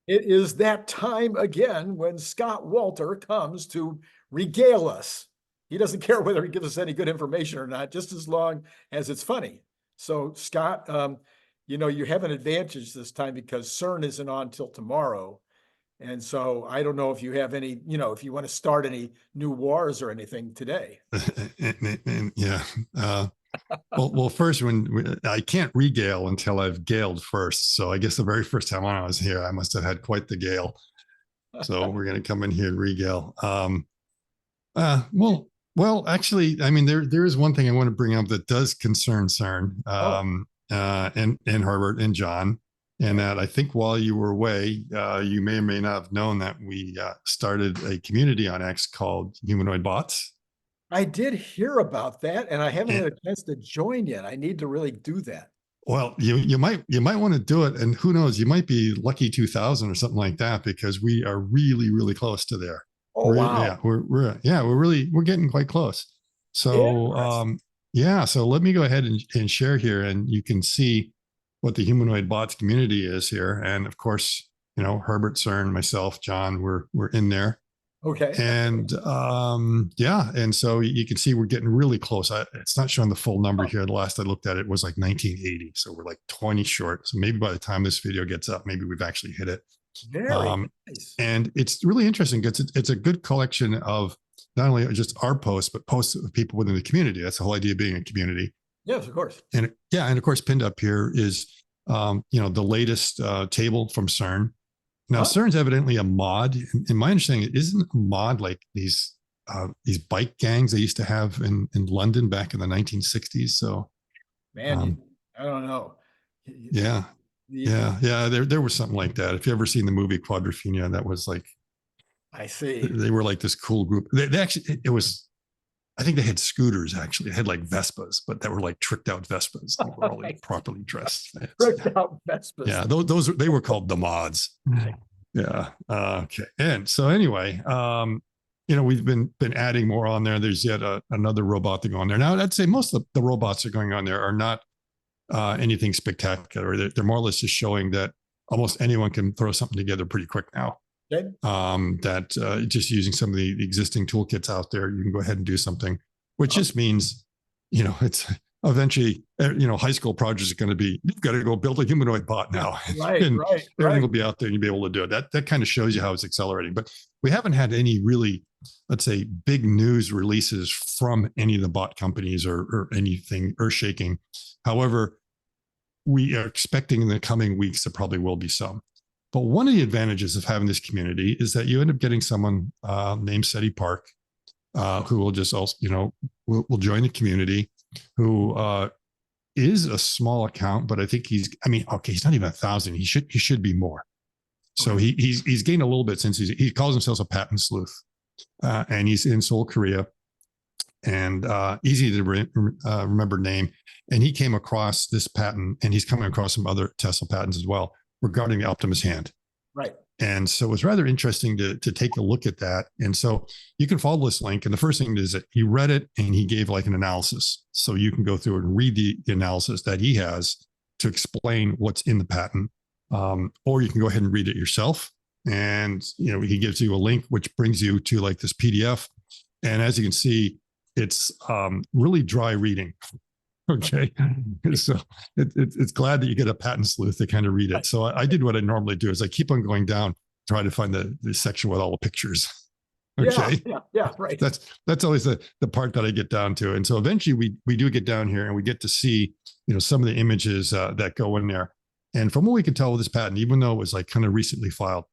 It is that time again when Scott Walter comes to regale us. He doesn't care whether he gives us any good information or not, just as long as it's funny. So, Scott, you have an advantage this time because CERN isn't on till tomorrow. And so I don't know if you have any, if you want to start any new wars or anything today. Yeah. Well, first, when I can't regale until I've galed first. So I guess the very first time I was here, I must have had quite the gale. So we're going to come in here and regale. Actually, I mean, there is one thing I want to bring up that does concern CERN, Oh, and Herbert and John, and that I think while you were away, you may or may not have known that we started a community on X called Humanoid Bots. I did hear about that, and I haven't And, had a chance to join yet. I need to really do that. well, you might want to do it, and who knows, you might be lucky 2000 or something like that because we are really close to there. Oh, We're wow. yeah we're getting quite close. So Interesting. yeah, so let me go ahead and share here, and you can see what the humanoid bots community is here, and of course, Herbert, CERN, myself, John, we're in there. Okay. And yeah, and so you can see we're getting really close. It's not showing the full number Oh, here. The last I looked at it was like 1980, so we're like 20 short. So maybe by the time this video gets up, maybe we've actually hit it. very um, nice. and it's really interesting because it's a good collection of not only just our posts but posts of people within the community. That's the whole idea of being a community. Yes, of course. And yeah, and of course pinned up here is the latest table from CERN. Now, Huh? CERN's evidently a mod. In my understanding, it isn't a mod like these bike gangs they used to have in London back in the 1960s. So Man, um, I don't know. yeah, The- yeah. There was something like that. If you ever seen the movie Quadrophenia, that was like I see. they were like this cool group. They actually it was. I think they had scooters actually. They had like Vespas, but that were like tricked out Vespas. They were all like I see. properly dressed. Tricked out Vespas. Yeah, those they were called the mods. Yeah. Okay. And so anyway, we've been adding more on there. There's yet another robot to go on there. Now, I'd say most of the robots that are going on there are not anything spectacular. They're more or less just showing that almost anyone can throw something together pretty quick now. Okay. That just using some of the existing toolkits out there, you can go ahead and do something, which just means, it's eventually, high school projects are going to be, you've got to go build a humanoid bot now. Right, And right, everything right. will be out there and you'll be able to do it. That kind of shows you how it's accelerating. But we haven't had any really, let's say, big news releases from any of the bot companies or anything earth shaking. However, we are expecting in the coming weeks there probably will be some. But one of the advantages of having this community is that you end up getting someone named Seti Park, who will just also, will join the community, who is a small account, but I think he's not even 1,000. He should be more. So Okay. he's gained a little bit since he calls himself a patent sleuth, and he's in Seoul, Korea, and easy to remember name. And he came across this patent, and he's coming across some other Tesla patents as well regarding the Optimus hand. Right. And so it was rather interesting to take a look at that. And so you can follow this link. And the first thing is that he read it and he gave like an analysis. So you can go through and read the analysis that he has to explain what's in the patent. Or you can go ahead and read it yourself. And, he gives you a link, which brings you to like this PDF. And as you can see, it's really dry reading. Okay. So it's glad that you get a patent sleuth to kind of read it. So I did what I normally do is I keep on going down, try to find the section with all the pictures. Yeah, Okay. yeah, right. That's always the part that I get down to. And so eventually we do get down here and we get to see, some of the images that go in there. And from what we can tell with this patent, even though it was like kind of recently filed,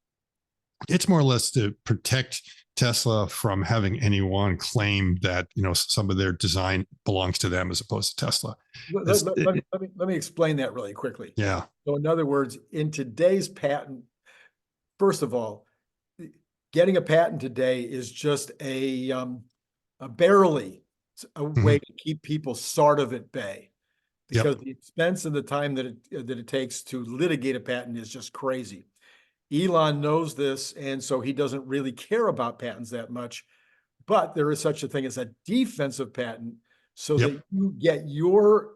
it's more or less to protect Tesla from having anyone claim that some of their design belongs to them as opposed to Tesla. Let me explain that really quickly. Yeah. So in other words, in today's patent, first of all, getting a patent today is just a barely a way Mm-hmm. to keep people sort of at bay because Yep. the expense and the time that it takes to litigate a patent is just crazy. Elon knows this, and so he doesn't really care about patents that much. But there is such a thing as a defensive patent, so that Yep. you get your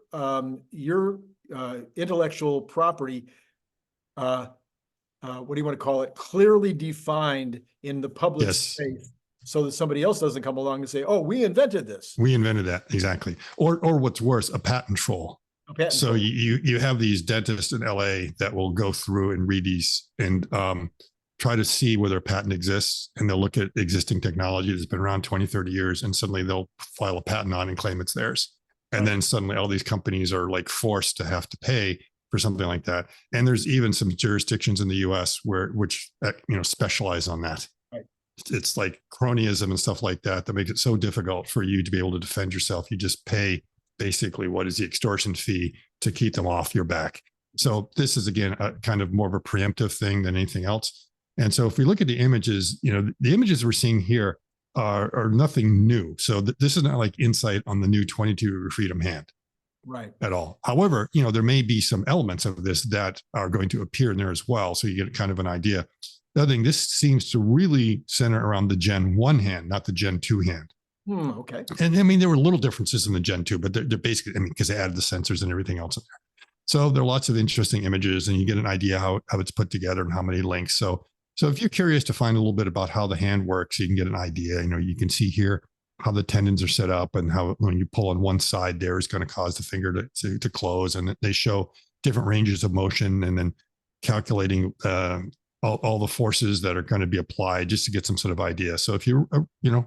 intellectual property what do you want to call it, clearly defined in the public Yes. space so that somebody else doesn't come along and say, oh, we invented this. We invented that. Exactly. Or what's worse, a patent troll. A patent So troll. you have these dentists in LA that will go through and read these and try to see whether a patent exists, and they'll look at existing technology that's been around 20, 30 years, and suddenly they'll file a patent on and claim it's theirs. And then suddenly all these companies are like forced to have to pay for something like that. And there's even some jurisdictions in the US which specialize on that. Right. It's like cronyism and stuff like that that makes it so difficult for you to be able to defend yourself. You just pay basically what is the extortion fee to keep them off your back. So this is, again, a kind of more of a preemptive thing than anything else. And so if we look at the images, the images we're seeing here are nothing new. So this is not like insight on the new 22 degree freedom hand. Right. At all. However, there may be some elements of this that are going to appear in there as well. So you get kind of an idea. The other thing, this seems to really center around the Gen 1 hand, not the Gen 2 hand. Okay. And I mean, there were little differences in the Gen 2, but they're basically, because they added the sensors and everything else in there. So there are lots of interesting images, and you get an idea how it's put together and how many links. So if you're curious to find a little bit about how the hand works, you can get an idea. You can see here how the tendons are set up, and how when you pull on one side there is going to cause the finger to close. And they show different ranges of motion, and then calculating all the forces that are going to be applied just to get some sort of idea. So if you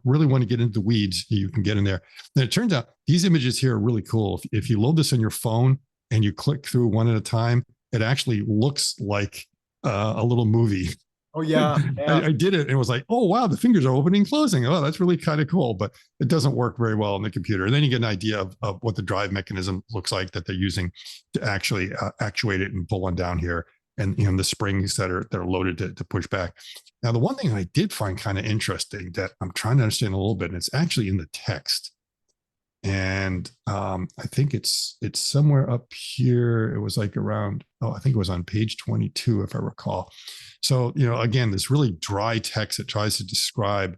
really want to get into the weeds, you can get in there. And it turns out these images here are really cool. If you load this on your phone and you click through one at a time, it actually looks like a little movie. Oh, yeah. I did it and it was like, oh, wow, the fingers are opening and closing. Oh, that's really kind of cool, but it doesn't work very well on the computer. And then you get an idea of what the drive mechanism looks like that they're using to actually actuate it and pull one down here. And the springs that are loaded to push back. Now, the one thing I did find kind of interesting that I'm trying to understand a little bit, and it's actually in the text. And I think it's somewhere up here. It was like around, I think it was on page 22, if I recall. So, again, this really dry text that tries to describe,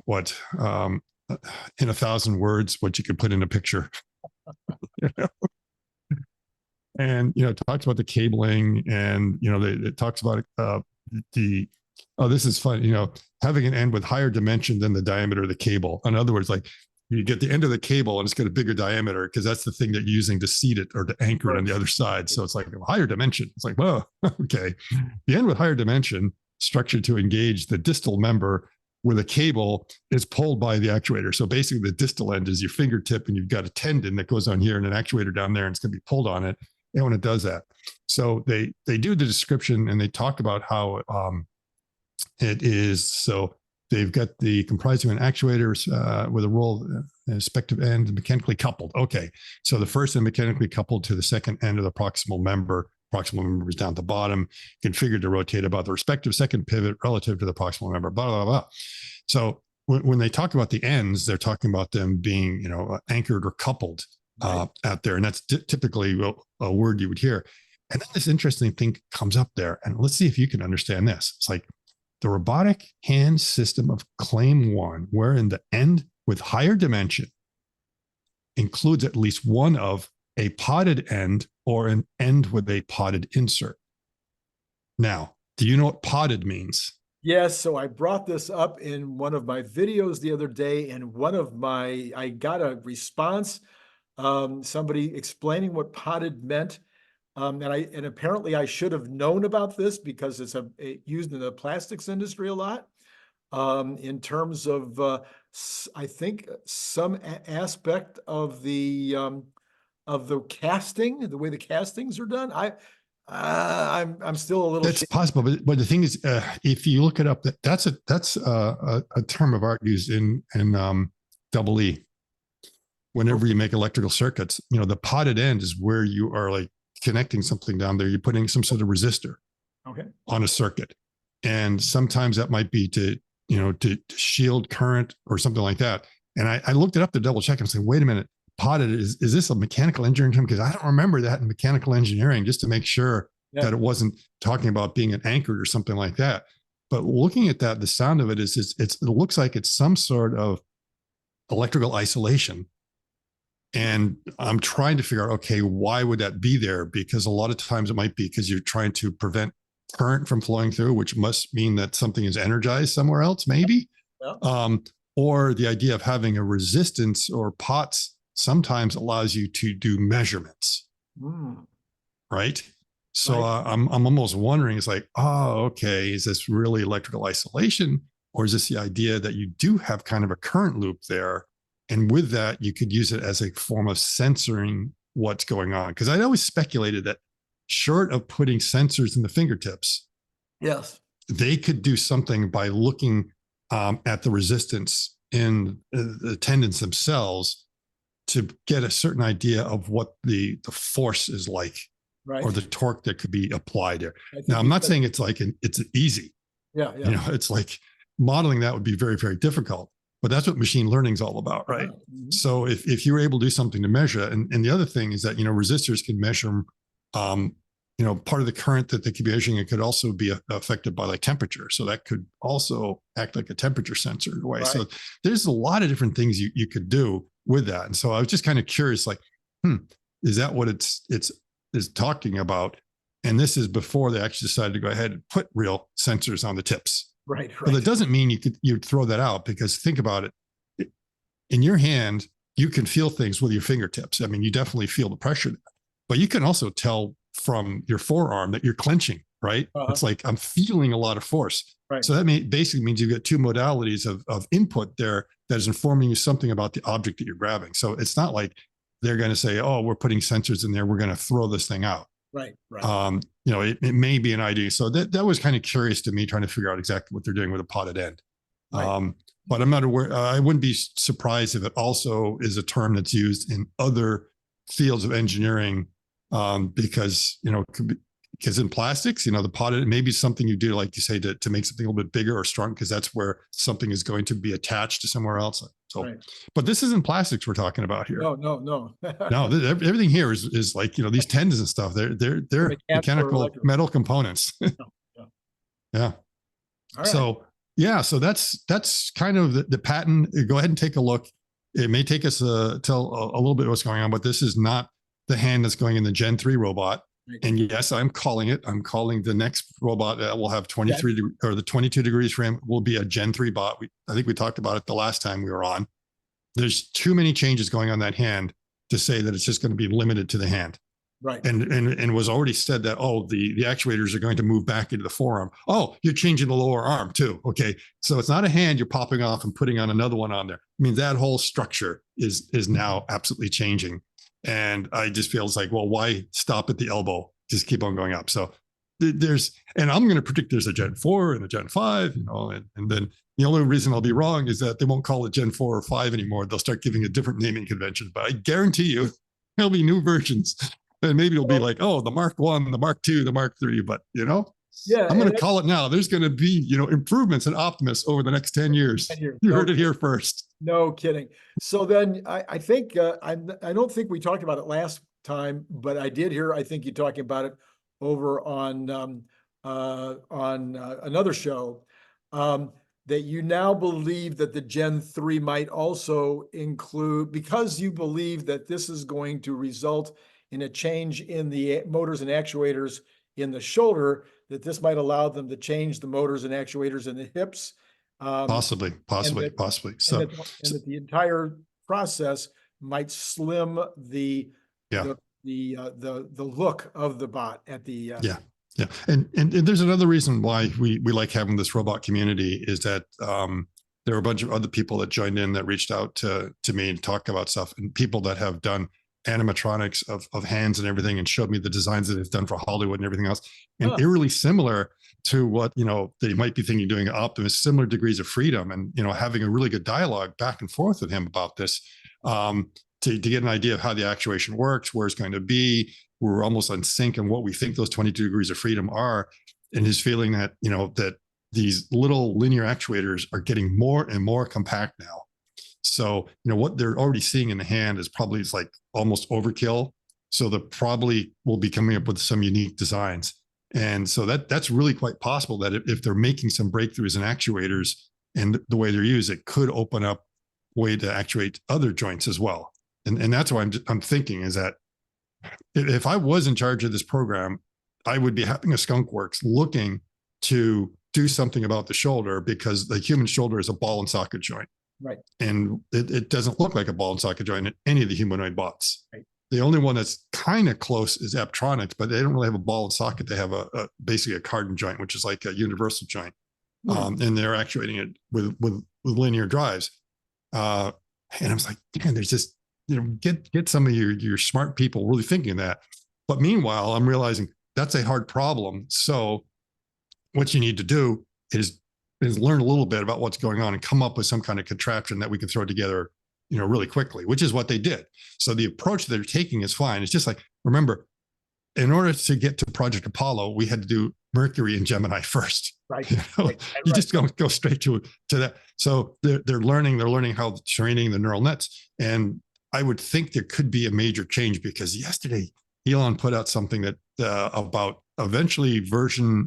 what in 1,000 words, what you could put in a picture. And, it talks about the cabling, and, it talks about this is fun, having an end with higher dimension than the diameter of the cable. In other words, like, you get the end of the cable and it's got a bigger diameter because that's the thing that you're using to seat it or to anchor it on the other side. So it's like a higher dimension. It's like, whoa, okay. The end with higher dimension, structured to engage the distal member with a cable, is pulled by the actuator. So basically the distal end is your fingertip, and you've got a tendon that goes on here and an actuator down there, and it's going to be pulled on it. And when it does that, so they do the description, and they talk about how it is. So they've got the comprising of an actuator with a roll respective end mechanically coupled. Okay, so the first end mechanically coupled to the second end of the proximal member. Proximal member is down at the bottom, configured to rotate about the respective second pivot relative to the proximal member. Blah blah blah. So when they talk about the ends, they're talking about them being anchored or coupled out there, and that's typically a word you would hear. And then this interesting thing comes up there, and let's see if you can understand this. It's like the robotic hand system of Claim 1, wherein the end with higher dimension includes at least one of a potted end or an end with a potted insert. Now, do you know what potted means? Yes, so I brought this up in one of my videos the other day, and I got a response, somebody explaining what potted meant. And apparently I should have known about this because it's used in the plastics industry a lot, in terms of I think some aspect of the casting, the way the castings are done. I'm still a little. That's possible, but the thing is, if you look it up, that's a term of art used in double E. Whenever you make electrical circuits, the potted end is where you are like connecting something down there. You're putting some sort of resistor on a circuit, and sometimes that might be to shield current or something like that. And I looked it up to double check and say, wait a minute, potted, is this a mechanical engineering term? Because I don't remember that in mechanical engineering, just to make sure that it wasn't talking about being an anchored or something like that. But looking at that, the sound of it it looks like it's some sort of electrical isolation. And I'm trying to figure out, okay, why would that be there? Because a lot of times it might be because you're trying to prevent current from flowing through, which must mean that something is energized somewhere else, maybe. Yeah. Or the idea of having a resistance or pots sometimes allows you to do measurements, right? So I'm almost wondering, it's like, oh, okay, is this really electrical isolation, or is this the idea that you do have kind of a current loop there, and with that you could use it as a form of censoring what's going on? Because I always speculated that short of putting sensors in the fingertips, yes, they could do something by looking at the resistance in the tendons themselves to get a certain idea of what the force is like, right, or the torque that could be applied there. Now, I'm not saying it's like it's easy. Yeah. You know, it's like modeling that would be very, very difficult. But that's what machine learning is all about, right? So if you were able to do something to measure, and the other thing is that, you know, resistors can measure, you know, part of the current that they could be measuring, it could also be affected by like temperature. So that could also act like a temperature sensor in a way. Right. So there's a lot of different things you could do with that. And so I was just kind of curious, like, is that what it's talking about? And this is before they actually decided to go ahead and put real sensors on the tips. Right. But it doesn't mean you'd throw that out, because think about it. In your hand, you can feel things with your fingertips. I mean, you definitely feel the pressure, but you can also tell from your forearm that you're clenching, right? It's like, I'm feeling a lot of force. Right. So that basically means you've got two modalities of input there that is informing you something about the object that you're grabbing. So it's not like they're going to say, oh, we're putting sensors in there, we're going to throw this thing out. Right. You know, it may be an idea. So that was kind of curious to me, trying to figure out exactly what they're doing with a potted end. Right. But I'm not aware. I wouldn't be surprised if it also is a term that's used in other fields of engineering, because, you know, because in plastics, you know, the potted may be something you do, like you say, to make something a little bit bigger or strong, because that's where something is going to be attached to somewhere else. So, but this isn't plastics we're talking about here. No. No, everything here is like, you know, these tendons and stuff. They're mechanical metal components. Yeah. All right. So yeah, so that's kind of the patent. Go ahead and take a look. It may take us till a little bit of what's going on, but this is not the hand that's going in the Gen 3 robot. And yes, I'm calling the next robot that will have 23 or the 22 degrees frame will be a Gen 3 bot. I think we talked about it the last time we were on. There's too many changes going on that hand to say that it's just going to be limited to the hand. Right. And was already said that, oh, the actuators are going to move back into the forearm. Oh, you're changing the lower arm too. Okay. So it's not a hand you're popping off and putting on another one on there. I mean, that whole structure is now absolutely changing. And I just feel it's like, well, why stop at the elbow? Just keep on going up. So and I'm going to predict there's a Gen 4 and a Gen 5, you know, and then the only reason I'll be wrong is that they won't call it Gen 4 or 5 anymore. They'll start giving a different naming convention, but I guarantee you there'll be new versions. And maybe it'll be like, oh, the Mark 1, the Mark 2, the Mark 3, but, you know, I'm going to call it now. There's going to be, you know, improvements in Optimus over the next 10 years. 10 years. You heard it here first. No kidding. So then I think, I don't think we talked about it last time, but I did hear, I think you talking about it over on another show, that you now believe that the Gen 3 might also include, because you believe that this is going to result in a change in the motors and actuators in the shoulder, that this might allow them to change the motors and actuators in the hips. Possibly. So, and that the entire process might slim the look of the bot at the Yeah. And there's another reason why we like having this robot community is that there are a bunch of other people that joined in that reached out to me and talk about stuff, and people that have done animatronics of hands and everything, and showed me the designs that they've done for Hollywood and everything else. And eerily similar to what, you know, they might be thinking doing Optimus, similar degrees of freedom, and, you know, having a really good dialogue back and forth with him about this, to get an idea of how the actuation works, where it's going to be. We're almost on sync in what we think those 22 degrees of freedom are. And his feeling that, you know, that these little linear actuators are getting more and more compact now. So, you know, what they're already seeing in the hand is probably like almost overkill. So they probably will be coming up with some unique designs. And so that's really quite possible that if they're making some breakthroughs in actuators and the way they're used, it could open up a way to actuate other joints as well. And that's why I'm thinking is that if I was in charge of this program, I would be having a skunk works looking to do something about the shoulder because the human shoulder is a ball and socket joint. Right. And it doesn't look like a ball and socket joint in any of the humanoid bots. Right. The only one that's kind of close is Aptronics, but they don't really have a ball and socket. They have basically a cardan joint, which is like a universal joint. And they're actuating it with linear drives. And I was like, man, there's just, get some of your smart people really thinking that. But meanwhile, I'm realizing that's a hard problem. So what you need to do is learn a little bit about what's going on and come up with some kind of contraption that we can throw together, really quickly, which is what they did. So the approach that they're taking is fine. It's just like, remember, in order to get to Project Apollo, we had to do Mercury and Gemini first. Right. You just go straight to that. So they're learning how training the neural nets. And I would think there could be a major change because yesterday Elon put out something that about eventually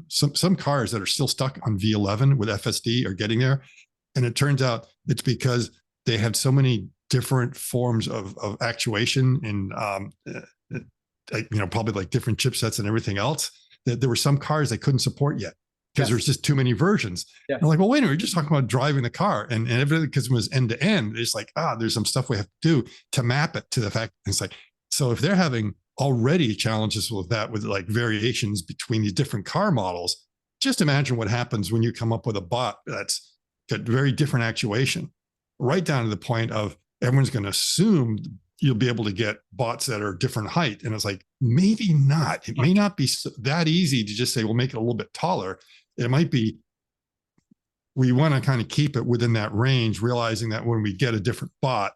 some cars that are still stuck on V11 with FSD are getting there. And it turns out it's because they have so many different forms of actuation and, probably like different chipsets and everything else, that there were some cars they couldn't support yet because there's just too many versions. Yes. I'm like, well, wait a minute, we're just talking about driving the car and everything, because it was end to end. It's like, there's some stuff we have to do to map it to the fact. It's like, so if they're having already challenges with that, with like variations between these different car models, just imagine what happens when you come up with a bot that's got very different actuation, right down to the point of everyone's going to assume you'll be able to get bots that are different height. And it's like, maybe not. It may not be that easy to just say, we'll make it a little bit taller. It might be, we want to kind of keep it within that range, realizing that when we get a different bot,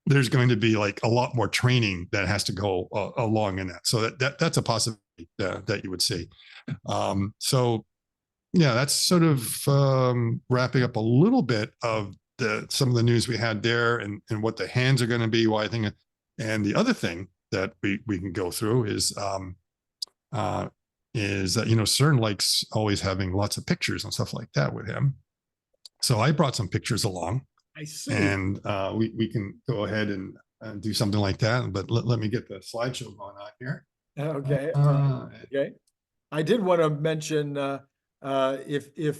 there's going to be like a lot more training that has to go along in that. So that's a possibility that you would see. So yeah, that's sort of wrapping up a little bit of some of the news we had there and what the hands are going to be. Why I think, and the other thing that we can go through is that CERN likes always having lots of pictures and stuff like that with him. So I brought some pictures along. I see. And we can go ahead and do something like that. But let me get the slideshow going on here. Okay. Okay. I did want to mention if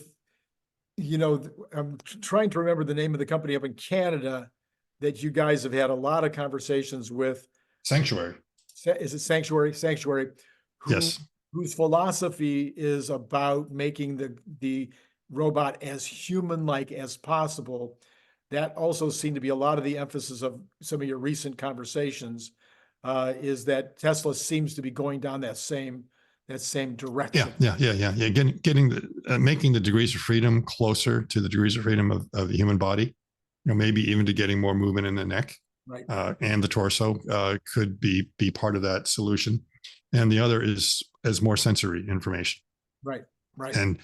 I'm trying to remember the name of the company up in Canada that you guys have had a lot of conversations with. Sanctuary. Is it Sanctuary? Sanctuary. Yes. Whose philosophy is about making the robot as human-like as possible. That also seemed to be a lot of the emphasis of some of your recent conversations, is that Tesla seems to be going down that same direction. Yeah. Getting making the degrees of freedom closer to the degrees of freedom of the human body. Maybe even to getting more movement in the neck, right, and the torso could be part of that solution. And the other is as more sensory information. Right. And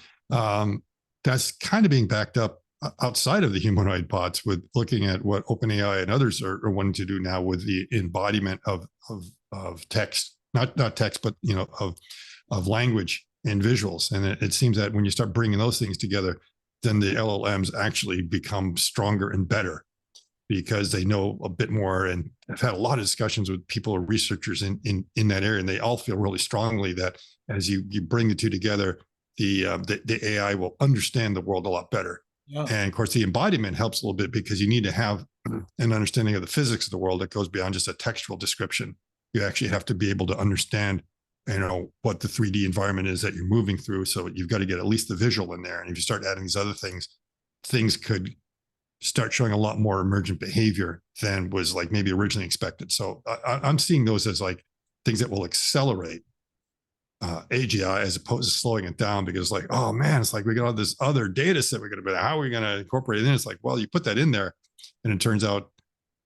that's kind of being backed up outside of the humanoid bots with looking at what OpenAI and others are wanting to do now with the embodiment of text, not text, but of language and visuals. And it seems that when you start bringing those things together, then the LLMs actually become stronger and better because they know a bit more. And I've had a lot of discussions with people or researchers in that area, and they all feel really strongly that as you bring the two together, the AI will understand the world a lot better. Yeah. And of course, the embodiment helps a little bit because you need to have an understanding of the physics of the world that goes beyond just a textual description. You actually have to be able to understand, what the 3D environment is that you're moving through. So you've got to get at least the visual in there. And if you start adding these other things could start showing a lot more emergent behavior than was like maybe originally expected. So I'm seeing those as like things that will accelerate AGI as opposed to slowing it down, because like, oh man, it's like we got all this other data set we're going to, how are we going to incorporate it in? It's like, well, you put that in there and it turns out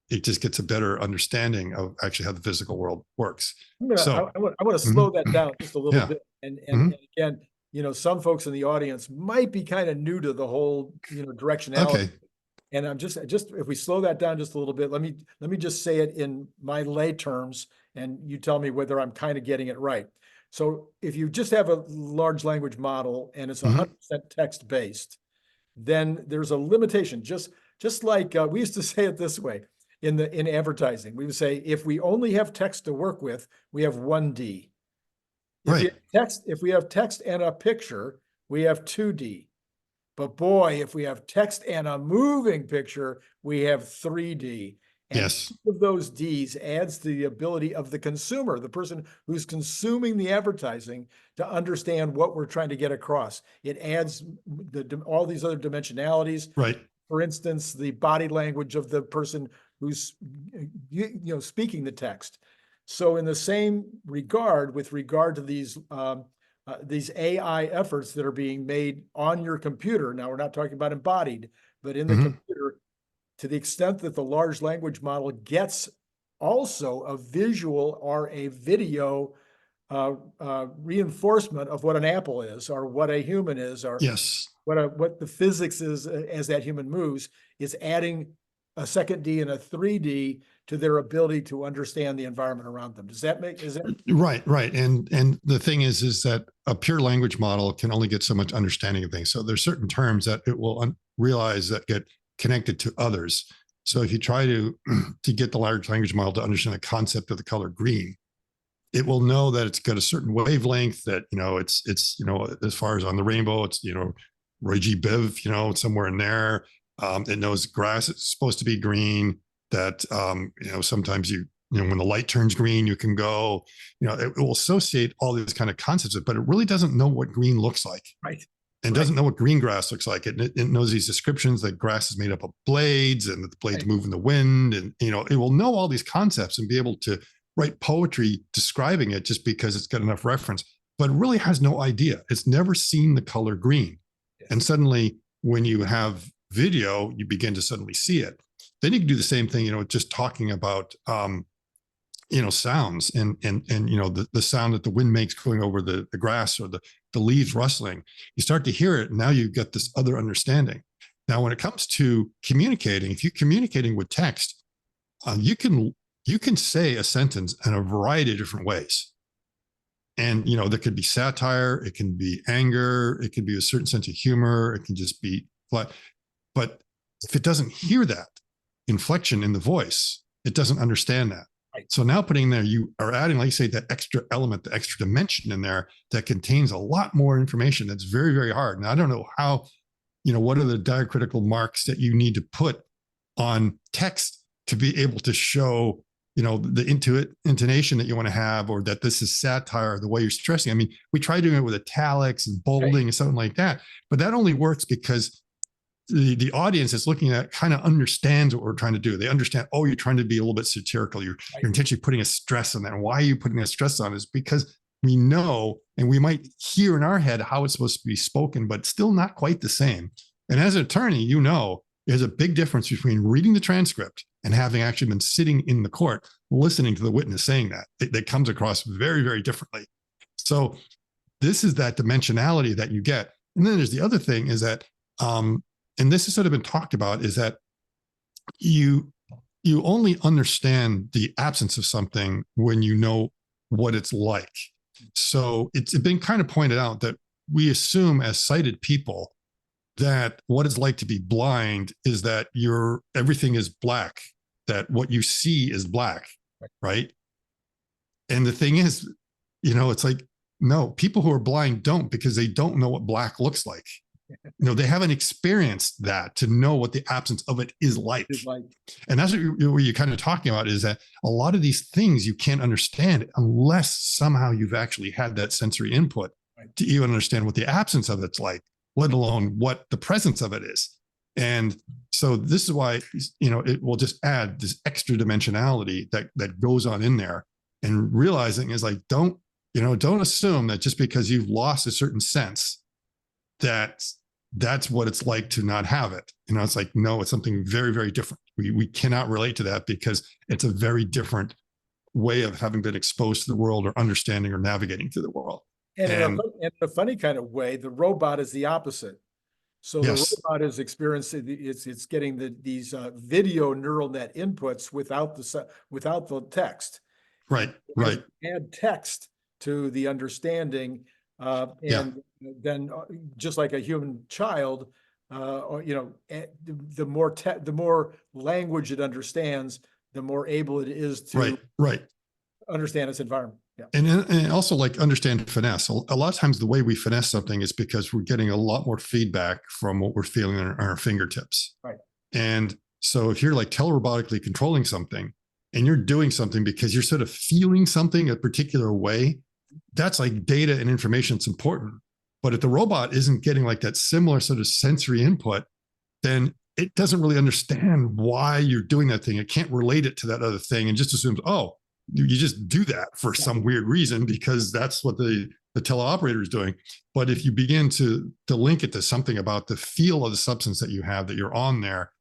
it just gets a better understanding of actually how the physical world works. I want to slow that down just a little bit. And again, some folks in the audience might be kind of new to the whole, directionality. Okay. And I'm just if we slow that down just a little bit, let me just say it in my lay terms, and you tell me whether I'm kind of getting it right. So if you just have a large language model and it's 100% text based, then there's a limitation. Just like we used to say it this way in advertising, we would say if we only have text to work with, we have 1D. Right. If we have text and a picture, we have 2D. But boy, if we have text and a moving picture, we have 3D. And Yes. each of those Ds adds to the ability of the consumer, the person who's consuming the advertising, to understand what we're trying to get across. It adds all these other dimensionalities. Right. For instance, the body language of the person who's speaking the text. So in the same regard, with regard to these AI efforts that are being made on your computer. Now, we're not talking about embodied, but in the computer, to the extent that the large language model gets also a visual or a video reinforcement of what an apple is, or what a human is, or Yes. what the physics is as that human moves, is adding a second D and a 3D to their ability to understand the environment around them. Is that right? Right. And the thing is that a pure language model can only get so much understanding of things. So there's certain terms that it will realize that get connected to others. So if you try to get the large language model to understand the concept of the color green, it will know that it's got a certain wavelength, that it's as far as on the rainbow, it's Roy G. Biv, somewhere in there. It knows grass is supposed to be green. That sometimes when the light turns green, you can go. It will associate all these kind of concepts, but it really doesn't know what green looks like. right? And doesn't know what green grass looks like. It knows these descriptions that grass is made up of blades, and that the blades move in the wind, and it will know all these concepts and be able to write poetry describing it just because it's got enough reference, but it really has no idea. It's never seen the color green. Yes. And suddenly when you have video, you begin to suddenly see it. Then you can do the same thing, just talking about, sounds and the sound that the wind makes going over the grass, or the leaves rustling. You start to hear it, and now you've got this other understanding. Now, when it comes to communicating, if you're communicating with text, you can say a sentence in a variety of different ways. And, there could be satire, it can be anger, it could be a certain sense of humor, it can just be flat. But if it doesn't hear that inflection in the voice, it doesn't understand that. Right. So now putting there, you are adding, like you say, that extra element, the extra dimension in there that contains a lot more information that's very, very hard. Now, I don't know how, what are the diacritical marks that you need to put on text to be able to show, the intonation that you want to have, or that this is satire, the way you're stressing. I mean, we try doing it with italics and bolding and something like that, but that only works because the audience is looking at kind of understands what we're trying to do. They understand, oh, you're trying to be a little bit satirical. You're intentionally putting a stress on that. And why are you putting a stress on it? Is because we know, and we might hear in our head how it's supposed to be spoken, but still not quite the same. And as an attorney, there's a big difference between reading the transcript and having actually been sitting in the court, listening to the witness saying that comes across very, very differently. So this is that dimensionality that you get. And then there's the other thing is that, and this has sort of been talked about, is that you only understand the absence of something when you know what it's like. So it's been kind of pointed out that we assume as sighted people that what it's like to be blind is that everything is black, that what you see is black, right? And the thing is, it's like, no, people who are blind don't, because they don't know what black looks like. They haven't experienced that to know what the absence of it is like. And that's what you're kind of talking about, is that a lot of these things you can't understand unless somehow you've actually had that sensory input to even understand what the absence of it's like, let alone what the presence of it is. And so this is why, it will just add this extra dimensionality that goes on in there. And realizing is like, don't assume that just because you've lost a certain sense, that's what it's like to not have it. It's like, no, it's something very, very different. We cannot relate to that because it's a very different way of having been exposed to the world, or understanding or navigating through the world. And in a funny kind of way, the robot is the opposite. So the robot is experiencing, it's getting these video neural net inputs without the text. Right. Add text to the understanding. And then just like a human child, the more language it understands, the more able it is to understand its environment. And also like understand finesse. A lot of times the way we finesse something is because we're getting a lot more feedback from what we're feeling on our fingertips. Right. And so if you're like telerobotically controlling something and you're doing something because you're sort of feeling something a particular way, that's like data and information. It's important. But if the robot isn't getting like that similar sort of sensory input, then it doesn't really understand why you're doing that thing. It can't relate it to that other thing and just assumes, oh, you just do that for some weird reason because that's what the teleoperator is doing. But if you begin to link it to something about the feel of the substance that you have, that you're on there,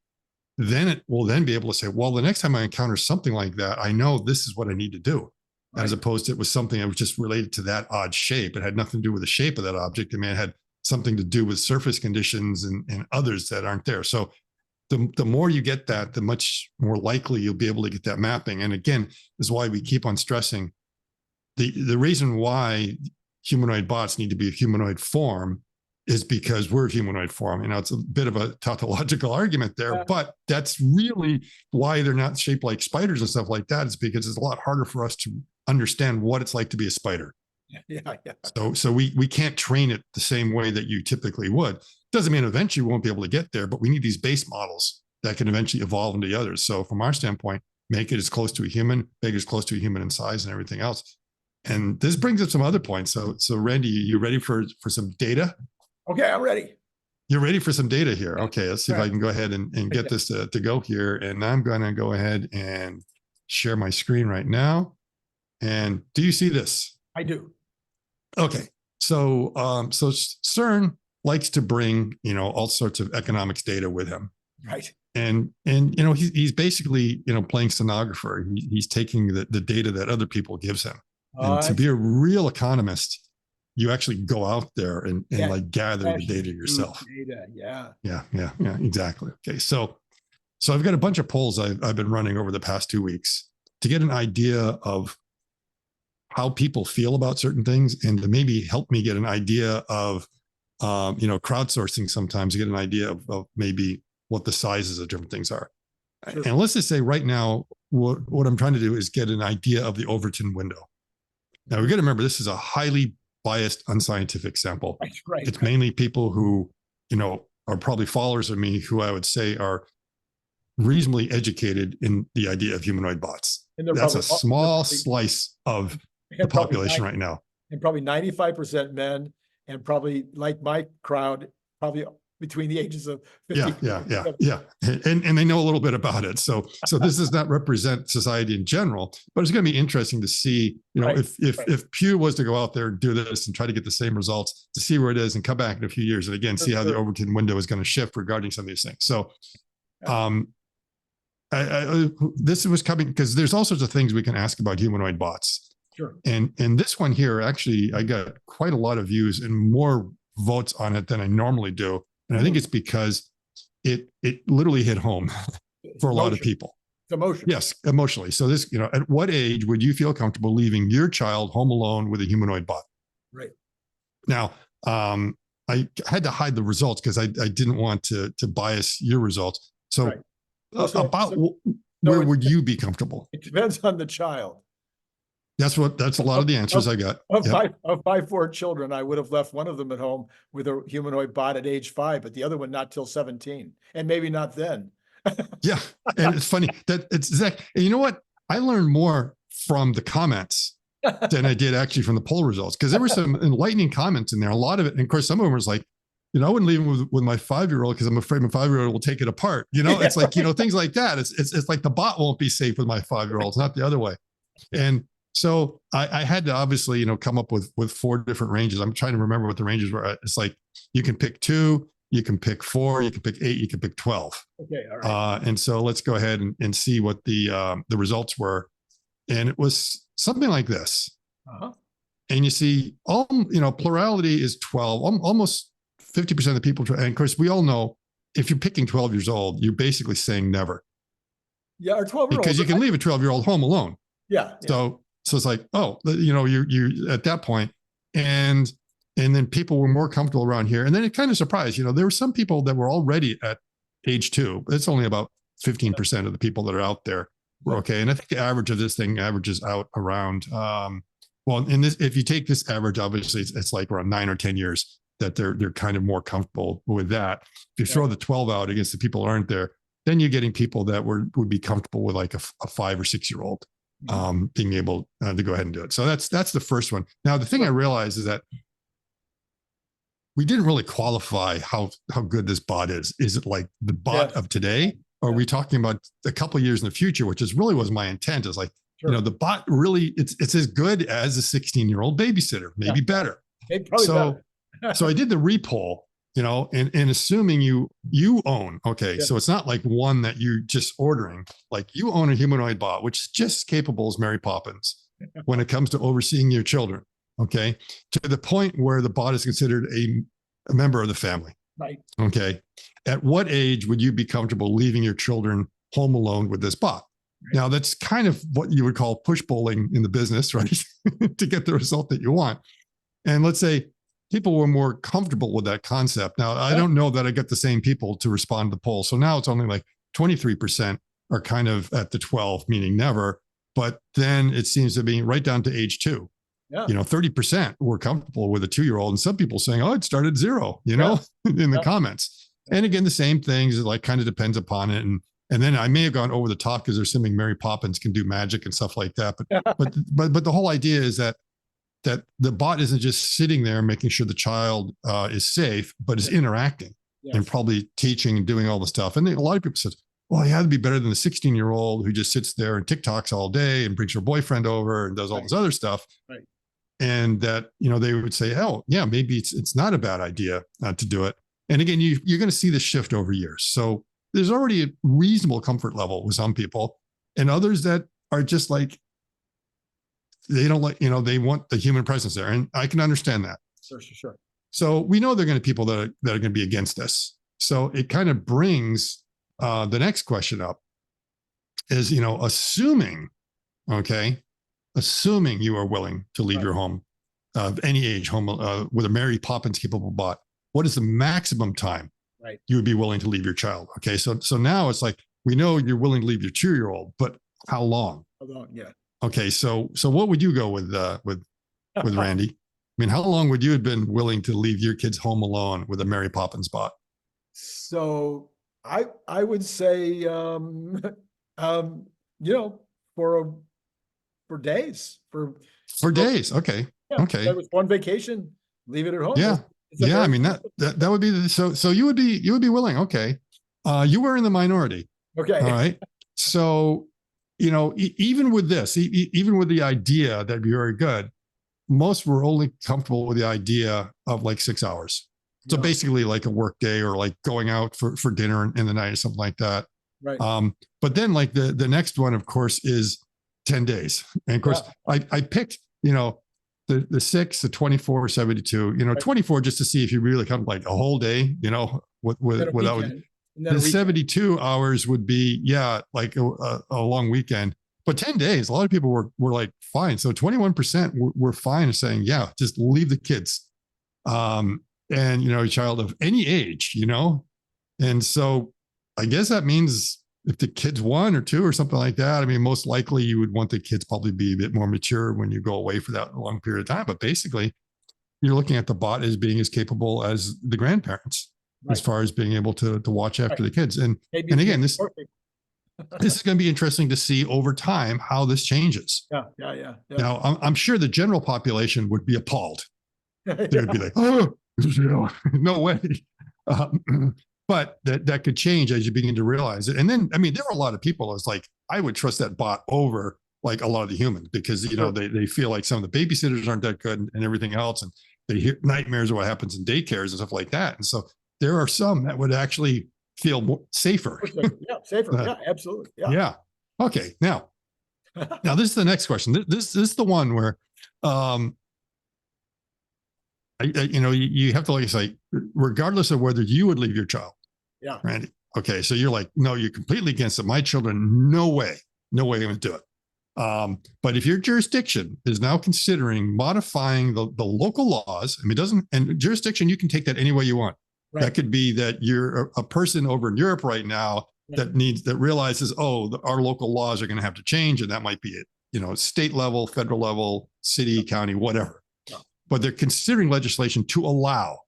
then it will then be able to say, well, the next time I encounter something like that, I know this is what I need to do. Right. As opposed to it was something that was just related to that odd shape. It had nothing to do with the shape of that object. I mean, it had something to do with surface conditions and others that aren't there. So the more you get that, the much more likely you'll be able to get that mapping. And again, is why we keep on stressing the reason why humanoid bots need to be a humanoid form is because we're a humanoid form. You know, it's a bit of a tautological argument there, but that's really why they're not shaped like spiders and stuff like that, is because it's a lot harder for us to understand what it's like to be a spider. Yeah. So we can't train it the same way that you typically would. Doesn't mean eventually we won't be able to get there, but we need these base models that can eventually evolve into others. So from our standpoint, make it as close to a human, make it as close to a human in size and everything else. And this brings up some other points. So Randy, you ready for some data? Okay, I'm ready. You're ready for some data here. Okay, let's see if I can go ahead and get this to go here. And I'm going to go ahead and share my screen right now. And do you see this? I do. Okay, so CERN likes to bring, you know, all sorts of economics data with him. Right. And you know, he's basically, you know, playing stenographer. He's taking the data that other people gives him. And to be a real economist, you actually go out there and like gather the data yourself. Yeah, exactly. Okay, so I've got a bunch of polls I've been running over the past 2 weeks to get an idea of how people feel about certain things, and to maybe help me get an idea of, you know, crowdsourcing sometimes to get an idea of maybe what the sizes of different things are. Sure. And let's just say right now, what I'm trying to do is get an idea of the Overton window. Now we got to remember, this is a highly biased, unscientific sample. Right. It's mainly people who, you know, are probably followers of me, who I would say are reasonably educated in the idea of humanoid bots. And that's a small slice of the population right now. And probably 95% men, and probably like my crowd, probably between the ages of 50. Yeah. And they know a little bit about it. So this does not represent society in general, but it's going to be interesting to see, you know, if Pew was to go out there and do this and try to get the same results, to see where it is and come back in a few years and again, see how the Overton window is going to shift regarding some of these things. So, this was coming because there's all sorts of things we can ask about humanoid bots. Sure. And this one here, actually, I got quite a lot of views and more votes on it than I normally do. And I think it's because it literally hit home for a lot of people. It's emotional. Yes, emotionally. So this, you know, at what age would you feel comfortable leaving your child home alone with a humanoid bot? Right. Now, I had to hide the results because I didn't want to bias your results. So, where would you be comfortable? It depends on the child. That's a lot of the answers I got. Of my 4 children, I would have left one of them at home with a humanoid bot at age 5, but the other one not till 17, and maybe not then. Yeah, and it's funny that it's Zach. And you know what? I learned more from the comments than I did actually from the poll results, because there were some enlightening comments in there. A lot of it, and of course, some of them was like, you know, I wouldn't leave him with my 5-year-old because I'm afraid my 5-year-old will take it apart. You know, it's like, you know, things like that. It's like the bot won't be safe with my 5-year-old. It's not the other way. And so I had to obviously, you know, come up with 4 different ranges. I'm trying to remember what the ranges were. It's like, you can pick 2, you can pick 4, you can pick 8, you can pick 12. Okay, all right. And so let's go ahead and see what the results were. And it was something like this. Uh-huh. And you see, plurality is 12, almost 50% of the people. And of course, we all know if you're picking 12 years old, you're basically saying never. Yeah, or 12-year-old. Because you can leave a 12-year-old home alone. Yeah. So it's like, oh, you know, you're at that point. And then people were more comfortable around here. And then it kind of surprised, you know, there were some people that were already at age 2. It's only about 15% of the people that are out there were okay. And I think the average of this thing averages out around Well, in this, if you take this average, obviously it's like around 9 or 10 years that they're kind of more comfortable with that. If you throw the 12 out against the people who aren't there, then you're getting people that would be comfortable with like a 5 or 6 year old being able to go ahead and do it. So that's the first one. Now, the thing I realized is that we didn't really qualify how good this bot is. Is it like the bot of today? Or are we talking about a couple of years in the future, which is really was my intent, is like, the bot really, it's as good as a 16-year-old babysitter, maybe better. Maybe probably so, better. so I did the repoll, and assuming you own, so it's not like one that you're just ordering, like you own a humanoid bot, which is just as capable as Mary Poppins when it comes to overseeing your children, to the point where the bot is considered a member of the family. Right. Okay. At what age would you be comfortable leaving your children home alone with this bot? Right. Now, that's kind of what you would call push bowling in the business, right? To get the result that you want. And let's say people were more comfortable with that concept. Now, I don't know that I get the same people to respond to the poll. So now it's only like 23% are kind of at the 12, meaning never. But then it seems to be right down to age 2. Yeah. 30% were comfortable with a 2-year-old, and some people saying, "Oh, it started at 0," in the comments. And again, the same things, like kind of depends upon it. And then I may have gone over the top because they're assuming Mary Poppins can do magic and stuff like that. But the whole idea is that the bot isn't just sitting there making sure the child is safe, but is interacting and probably teaching and doing all the stuff. And a lot of people said, well, he had to be better than the 16-year-old who just sits there and TikToks all day and brings her boyfriend over and does all this other stuff. Right. And that, they would say, oh, yeah, maybe it's not a bad idea to do it. And again, you're going to see this shift over years. So there's already a reasonable comfort level with some people, and others that are just like, they don't like, they want the human presence there. And I can understand that. Sure. So we know there are going to be people that are going to be against this. So it kind of brings the next question up is, assuming you are willing to leave your home of any age, home with a Mary Poppins capable bot, what is the maximum time you would be willing to leave your child? Okay, so now it's like, we know you're willing to leave your 2-year-old, but how long? How long? Yeah. Okay, so what would you go with Randy? I mean, how long would you have been willing to leave your kids home alone with a Mary Poppins bot? So I would say for days. For days. Okay. Yeah, okay. That was one vacation, leave it at home. Yeah. Yeah. I mean, that would be so you would be willing. Okay. You were in the minority. Okay. All right. So, even with this, even with the idea that'd be very good, most were only comfortable with the idea of like 6 hours. So basically like a work day or like going out for dinner in the night or something like that. Right. But then like the next one, of course, is 10 days. And of course, I picked, the 6, the 24, 72, 24, just to see if you really come like a whole day, without the 72 hours would be, like a long weekend. But 10 days, a lot of people were like, fine. So 21% were fine saying, yeah, just leave the kids. And, a child of any age, and so I guess that means if the kid's 1 or 2 or something like that, I mean, most likely you would want the kids probably be a bit more mature when you go away for that long period of time. But basically, you're looking at the bot as being as capable as the grandparents as far as being able to watch after the kids. And again, this is going to be interesting to see over time how this changes. Yeah. Now, I'm sure the general population would be appalled. They'd be like, oh, no way. But that could change as you begin to realize it. And then, I mean, there were a lot of people. I was like, I would trust that bot over like a lot of the humans because, they feel like some of the babysitters aren't that good and everything else. And they hear nightmares of what happens in daycares and stuff like that. And so there are some that would actually feel more safer. Yeah, safer. Yeah, absolutely. Yeah. Okay. Now this is the next question. This is the one where, you have to like say, regardless of whether you would leave your child. Yeah. Randy. Okay. So you're like, no, you're completely against it. My children, no way I'm going to do it. But if your jurisdiction is now considering modifying the local laws, I mean, and jurisdiction, you can take that any way you want. Right. That could be that you're a person over in Europe right now that realizes, our local laws are going to have to change. And that might be it. state level, federal level, city, county, whatever. Yeah. But they're considering legislation to allow.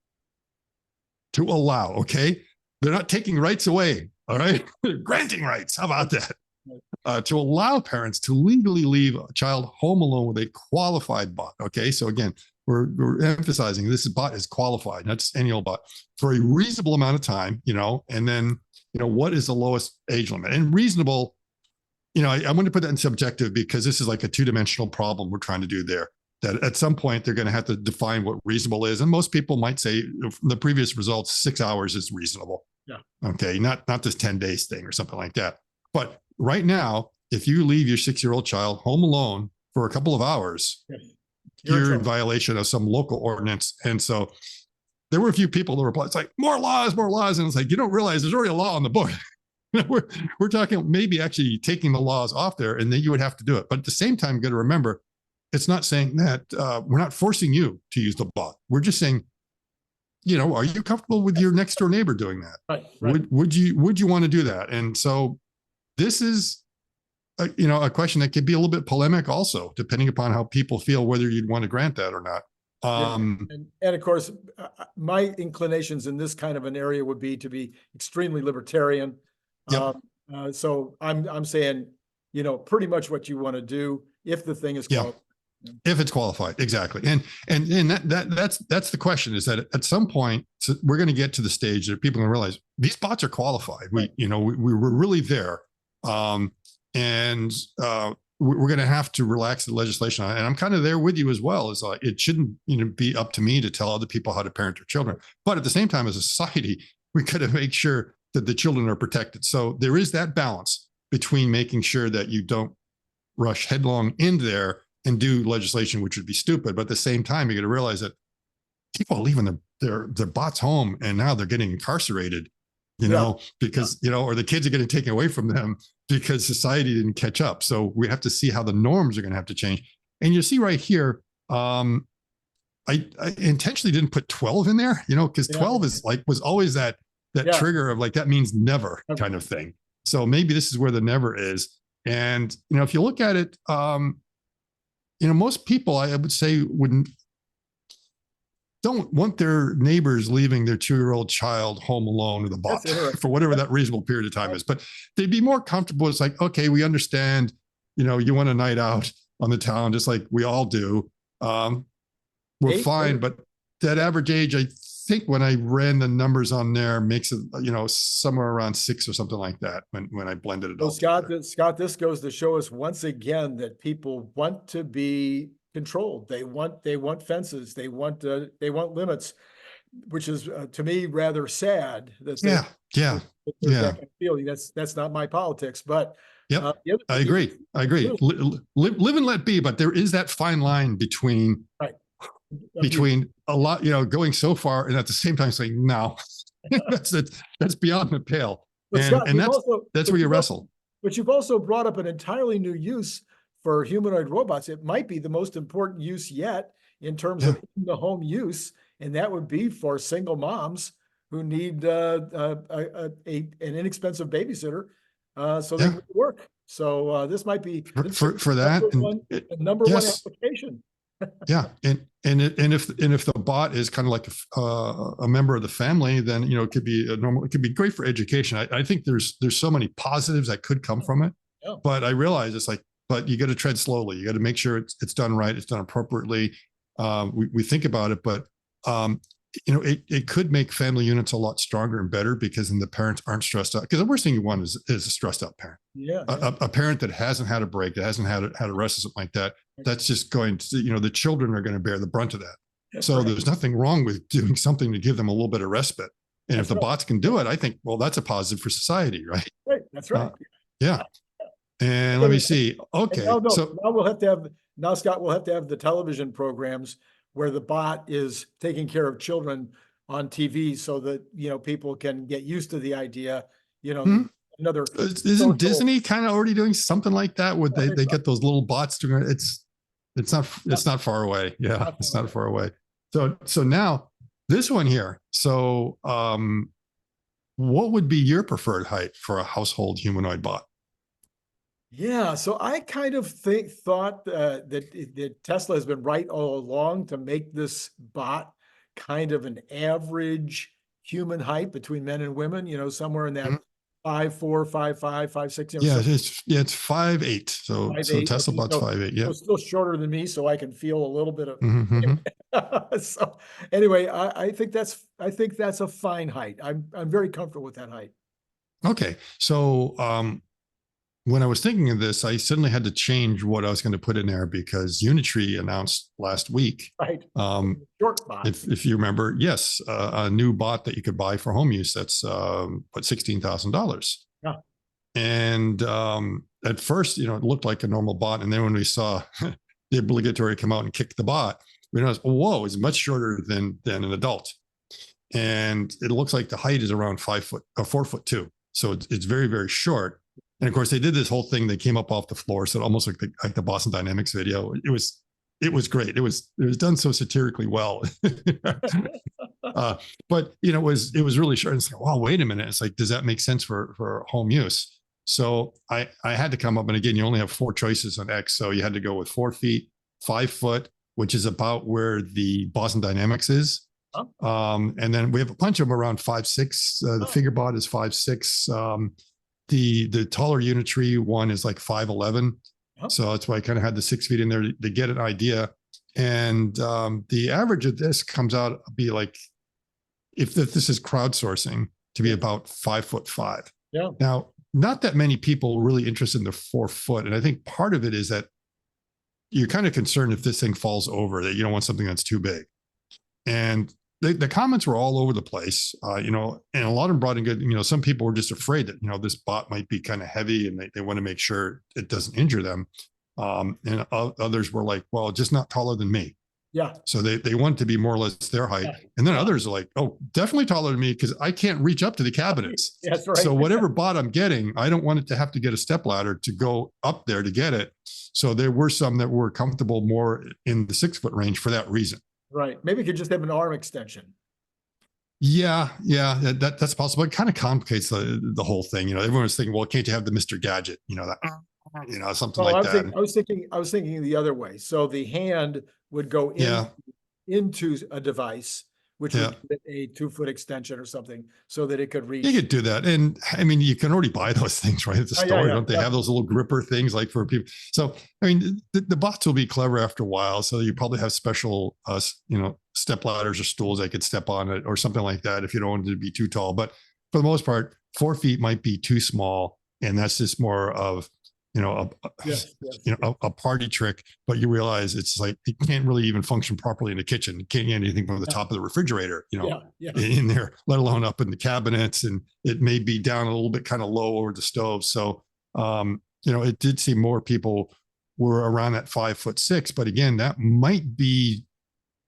Okay, they're not taking rights away. All right, they're granting rights. How about that? To allow parents to legally leave a child home alone with a qualified bot. Okay, so again, we're emphasizing this bot is qualified, not just any old bot, for a reasonable amount of time, and then, what is the lowest age limit? And reasonable, I want to put that in subjective because this is like a two-dimensional problem we're trying to do there. That at some point they're going to have to define what reasonable is. And most people might say from the previous results, 6 hours is reasonable. Yeah. Okay, not this 10 days thing or something like that. But right now, if you leave your 6-year-old child home alone for a couple of hours, you're in violation of some local ordinance. And so there were a few people that replied, it's like, more laws. And it's like, you don't realize there's already a law on the book. we're talking maybe actually taking the laws off there, and then you would have to do it. But at the same time, you got to remember, it's not saying that we're not forcing you to use the bot. We're just saying, are you comfortable with your next door neighbor doing that? Right. Would you want to do that? And so this is a question that could be a little bit polemic also, depending upon how people feel, whether you'd want to grant that or not. And of course, my inclinations in this kind of an area would be to be extremely libertarian. Yep. So I'm saying, pretty much what you want to do if the thing is qualified. If it's qualified, exactly. And that's the question, is that at some point we're going to get to the stage that people are going to realize these bots are qualified. Right. We were really there. We're going to have to relax the legislation. And I'm kind of there with you as well. Is it shouldn't be up to me to tell other people how to parent their children. But at the same time, as a society, we got to make sure that the children are protected. So there is that balance between making sure that you don't rush headlong in there and do legislation, which would be stupid. But at the same time, you got to realize that people are leaving their bots home, and now they're getting incarcerated, because, or the kids are getting taken away from them because society didn't catch up. So we have to see how the norms are going to have to change. And you see right here, I intentionally didn't put 12 in there, because 12 is was always that trigger of that means never kind of thing. So maybe this is where the never is. And, if you look at it, most people, I would say, don't want their neighbors leaving their 2-year-old child home alone with a bot for whatever that reasonable period of time is. But they'd be more comfortable. It's like, okay, we understand, you want a night out on the town, just like we all do. We're fine. But that average age, I think when I ran the numbers on there, makes it, somewhere around 6 or something like that when I blended it all. Scott, this goes to show us once again that people want to be controlled. They want fences. They want limits, which is to me rather sad. Feeling that's not my politics, but I agree. Live and let be. But there is that fine line between a lot, going so far, and at the same time saying no. that's beyond the pale. But Scott, and that's where you wrestle. But you've also brought up an entirely new use for humanoid robots. It might be the most important use yet in terms of the home use, and that would be for single moms who need an inexpensive babysitter so they can work. So this might be for that number one application. And if the bot is kind of like a member of the family, then it could be it could be great for education. I think there's so many positives that could come from it. But I realize it's like, but you got to tread slowly. You got to make sure it's done right, it's done appropriately. We think about it, but it could make family units a lot stronger and better, because then the parents aren't stressed out. Because the worst thing you want is a stressed out parent. A parent that hasn't had a break, that hasn't had a rest or something like that. That's just going to, the children are going to bear the brunt of that. There's nothing wrong with doing something to give them a little bit of respite. And if the bots can do it, I think, well, that's a positive for society, right? Right. That's right. And let me see. Okay. So now Scott, we'll have to have the television programs where the bot is taking care of children on TV, so that, people can get used to the idea, another. Isn't Disney kind of already doing something like that? Would they get those little bots to it's not far away. Yeah. It's not far away. So now this one here. So, what would be your preferred height for a household humanoid bot? Yeah, so I kind of thought that Tesla has been right all along to make this bot kind of an average human height between men and women, somewhere in Mhm. that 5'4", 5'5", 5'6", Yeah, so it's 5'8". So 5'8". Tesla Okay, bot's so 5'8". Yeah. still shorter than me, so I can feel a little bit of. Mhm. So anyway, I think that's a fine height. I'm very comfortable with that height. Okay. So when I was thinking of this, I suddenly had to change what I was going to put in there because Unitree announced last week, Right. um, Short bot. if you remember, yes, a new bot that you could buy for home use. That's what, $16,000. Yeah. And at first, it looked like a normal bot, and then when we saw the obligatory come out and kick the bot, we realized, oh, whoa, it's much shorter than an adult, and it looks like the height is around 5 foot or 4'2". So it's very, very short. And of course, they did this whole thing. They came up off the floor, so almost like the Boston Dynamics video. It was great. It was done so satirically well. uh, but it was really short. And it's like, wow, wait a minute. It's like, does that make sense for home use? So I had to come up, and again, you only have 4 choices on X, so you had to go with 4 feet, 5 foot, which is about where the Boston Dynamics is. Huh? And then we have a bunch of them around 5'6". The figure bot is 5'6". The taller Unitree one is like 5'11". Huh? So that's why I kind of had the 6 feet in there to get an idea. And the average of this comes out to be like, if this is crowdsourcing, to be about 5'5". Yeah. Now, not that many people really interested in the 4 foot. And I think part of it is that you're kind of concerned if this thing falls over, that you don't want something that's too big. And the comments were all over the place, and a lot of them brought in good, some people were just afraid that, this bot might be kind of heavy, and they want to make sure it doesn't injure them. And others were like, well, just not taller than me. Yeah. So they want to be more or less their height. Yeah. And then others are like, oh, definitely taller than me because I can't reach up to the cabinets. That's right. So whatever bot I'm getting, I don't want it to have to get a step ladder to go up there to get it. So there were some that were comfortable more in the 6 foot range for that reason. Right. Maybe you could just have an arm extension. Yeah, that's possible. It kind of complicates the whole thing. Everyone was thinking, well, can't you have the Mr. Gadget? Something Well, like that. I was thinking the other way. So the hand would go Yeah, into a device, which yeah. would give it a 2-foot extension or something, so that it could You reach. could do that. And I mean, you can already buy those things right at the store. Don't they have those little gripper things like for people? So, I mean, the bots will be clever after a while. So you probably have special, step ladders or stools they could step on it or something like that if you don't want it to be too tall. But for the most part, 4 feet might be too small. And that's just more of, a party trick, but you realize it's like it can't really even function properly in the kitchen. It can't get anything from the top of the refrigerator, in there, let alone up in the cabinets. And it may be down a little bit kind of low over the stove. So, it did seem more people were around that 5'6", but again, that might be,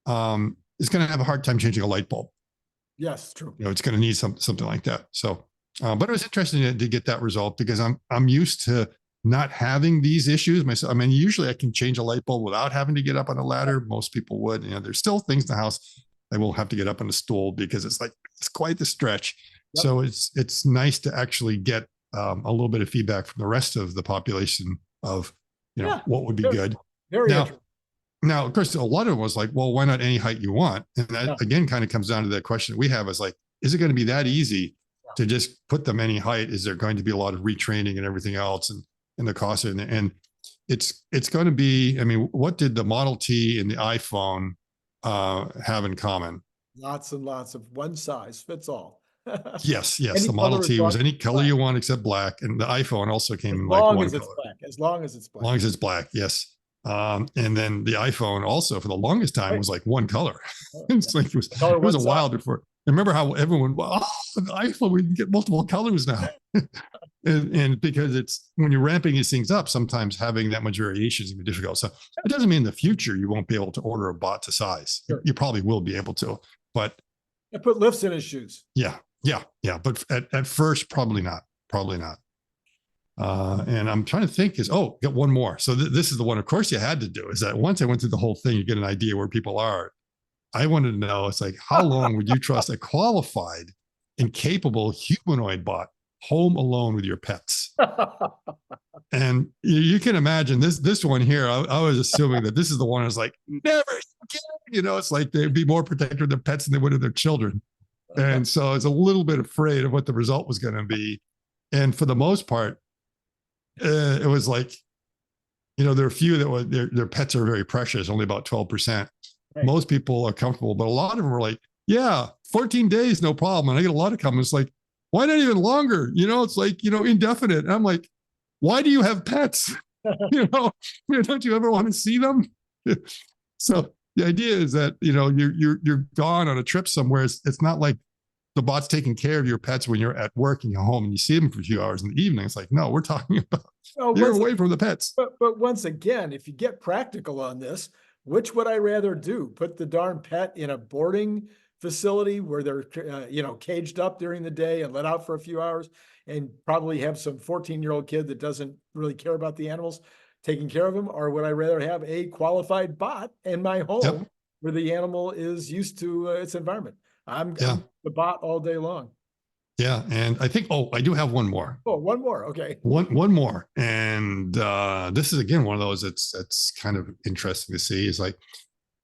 it's going to have a hard time changing a light bulb. Yes, true. It's going to need something like that. So, but it was interesting to get that result because I'm used to not having these issues myself. I mean, usually I can change a light bulb without having to get up on a ladder. Most people would. There's still things in the house I will have to get up on a stool because it's quite the stretch. Yep. So it's nice to actually get a little bit of feedback from the rest of the population of what would be good. Very interesting. Now, of course, a lot of it was like, well, why not any height you want? And that again kind of comes down to that question we have is like, is it going to be that easy to just put them any height? Is there going to be a lot of retraining and everything else? And the cost and it's going to be, I mean, what did the Model T and the iPhone have in common? Lots and lots of one size fits all. Yes. The Model T was any color you want except black. And the iPhone also came in like one color. As long as it's black. As long as it's black, yes. And then the iPhone also for the longest time was like one color. It's like it was a while before. Remember how everyone, the iPhone, we can get multiple colors now. and because it's when you're ramping these things up, sometimes having that much variation is going to be difficult. So it doesn't mean in the future you won't be able to order a bot to size. Sure. You probably will be able to, but put lifts in his shoes. Yeah. But at first, probably not. And I'm trying to think get one more. So this is the one, of course, you had to do is that once I went through the whole thing, you get an idea where people are. I wanted to know, it's like, how long would you trust a qualified and capable humanoid bot home alone with your pets. And you can imagine this one here. I was assuming that this is the one that's like, never again. It's like they'd be more protective of their pets than they would of their children. And so it's a little bit afraid of what the result was going to be. And for the most part, it was like, there are a few that were their pets are very precious, only about 12%. Right. Most people are comfortable, but a lot of them were like, yeah, 14 days, no problem. And I get a lot of comments like, why not even longer? It's like, indefinite. And I'm like, why do you have pets? Don't you ever want to see them? So the idea is that, you're gone on a trip somewhere. It's not like the bot's taking care of your pets when you're at work and you're home and you see them for a few hours in the evening. It's like, no, we're talking about you're away from the pets. But once again, if you get practical on this, which would I rather do? Put the darn pet in a boarding facility where they're, caged up during the day and let out for a few hours, and probably have some 14-year-old kid that doesn't really care about the animals taking care of them? Or would I rather have a qualified bot in my home where the animal is used to its environment? I'm the bot all day long. Yeah. And I think, I do have one more. Oh, one more. Okay. One more. And this is, again, one of those that's kind of interesting to see, is like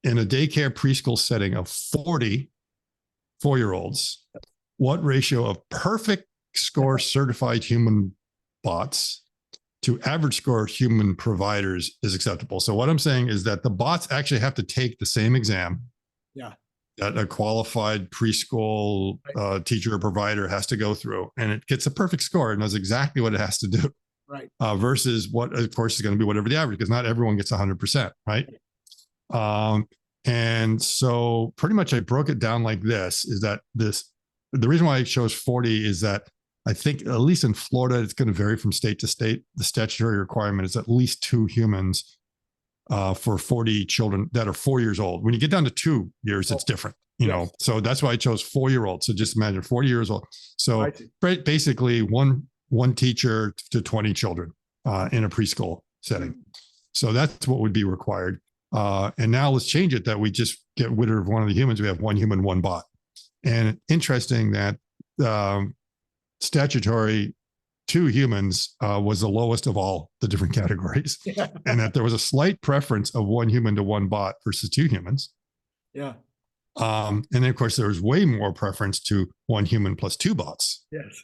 in a daycare preschool setting of 40 4-year-olds, what ratio of perfect score certified human bots to average score human providers is acceptable? So what I'm saying is that the bots actually have to take the same exam. Yeah. That a qualified preschool teacher or provider has to go through, and it gets a perfect score and knows exactly what it has to do. Right. Versus what, of course, is going to be whatever the average, because not everyone gets 100%. Right. And so pretty much I broke it down like this, is that the reason why I chose 40 is that I think, at least in Florida, it's going to vary from state to state. The statutory requirement is at least 2 humans for 40 children that are 4 years old. When you get down to 2 years, it's different, so that's why I chose 4-year-olds. So just imagine 40 years old. So basically one teacher to 20 children in a preschool setting. So that's what would be required. And now let's change it that we just get rid of one of the humans. We have 1 human, 1 bot. And interesting that statutory 2 humans was the lowest of all the different categories, and that there was a slight preference of 1 human to 1 bot versus 2 humans. Yeah. And then, of course, there was way more preference to 1 human plus 2 bots. Yes.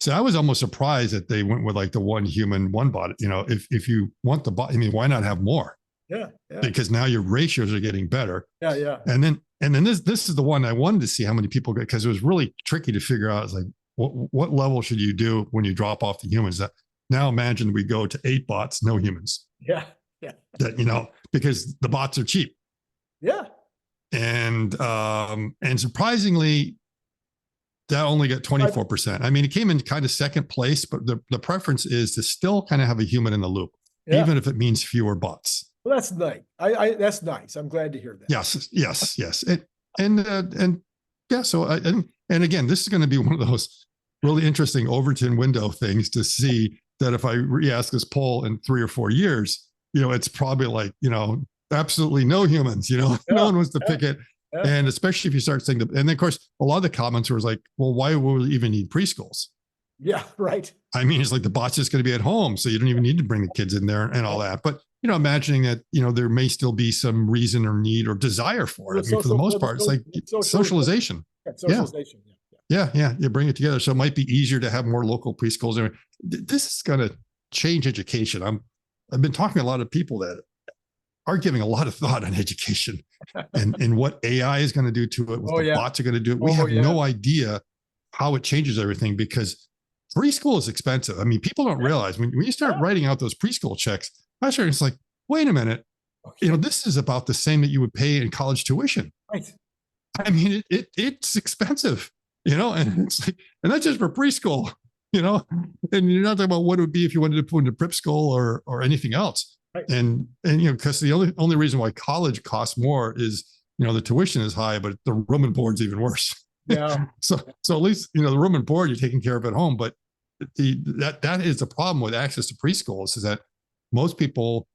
So I was almost surprised that they went with like the 1 human, 1 bot. If you want the bot, why not have more? Yeah. Because now your ratios are getting better. Yeah. And then this is the one I wanted to see how many people get, because it was really tricky to figure out. It's like, what level should you do when you drop off the humans? That now imagine we go to 8 bots, no humans. Yeah. That, because the bots are cheap. Yeah. And surprisingly, that only got 24%. It came in kind of second place, but the preference is to still kind of have a human in the loop, even if it means fewer bots. Well, that's nice. That's nice. I'm glad to hear that. Yes. And yeah. So and again, this is going to be one of those really interesting Overton window things to see that if I re-ask this poll in 3 or 4 years, it's probably like, absolutely no humans, no one wants to pick it. Yeah. And especially if you start saying, and then of course, a lot of the comments was like, well, why would we even need preschools? Yeah, right. It's like the bot's just going to be at home, so you don't even need to bring the kids in there and all that. But, imagining that, there may still be some reason or need or desire for it. For the most part, it's like socialization. Socialization. Yeah. You bring it together. So it might be easier to have more local preschools. This is going to change education. I've been talking to a lot of people that are giving a lot of thought on education and what AI is going to do to it, what the bots are going to do. We have no idea how it changes everything, because preschool is expensive. People don't realize when you start writing out those preschool checks, it's like, wait a minute, this is about the same that you would pay in college tuition. Right. It's expensive, and it's like, and that's just for preschool, and you're not talking about what it would be if you wanted to put into prep school or anything else. Right. And because the only reason why college costs more is, the tuition is high, but the room and board's even worse. Yeah. So at least, the room and board you're taking care of at home, but that is the problem with access to preschools, is that most people,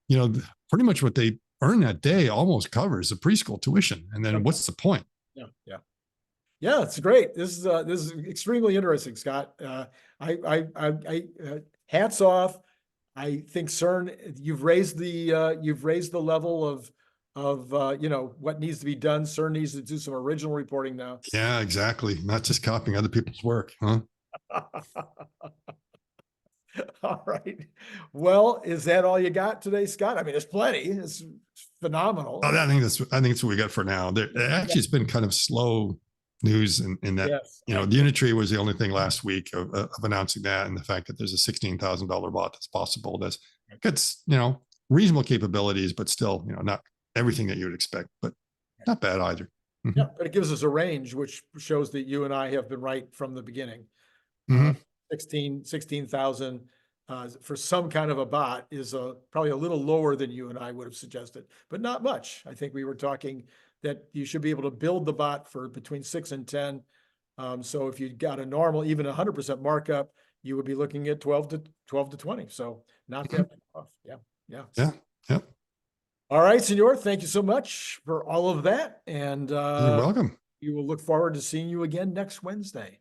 pretty much what they earn that day almost covers the preschool tuition. And then what's the point? Yeah, it's great. This is extremely interesting, Scott. Hats off. I think CERN, you've raised the level of you know, what needs to be done. CERN needs to do some original reporting now. Yeah, exactly. Not just copying other people's work, huh? All right. Well, is that all you got today, Scott? I mean, it's plenty. It's phenomenal. Oh, I think that's what we got for now. There actually, it's been kind of slow news in that, Yes. you know, the Unitree was the only thing last week of announcing that, and the fact that there's a $16,000 bot that's possible. That's gets, you know, reasonable capabilities, but still, you know, not everything that you would expect, but not bad either. Yeah, but it gives us a range, which shows that you and I have been right from the beginning. Mhm. 16,000 for some kind of a bot is probably a little lower than you and I would have suggested, but not much. I think we were talking that you should be able to build the bot for between 6 and 10. So if you got a normal, even 100% markup, you would be looking at 12 to 20. So not that off. Yeah. Yeah. Yeah. Yep. All right, Senor, thank you so much for all of that. And You're welcome. we will look forward to seeing you again next Wednesday.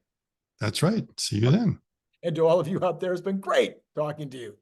That's right. See you then. And to all of you out there, it's been great talking to you.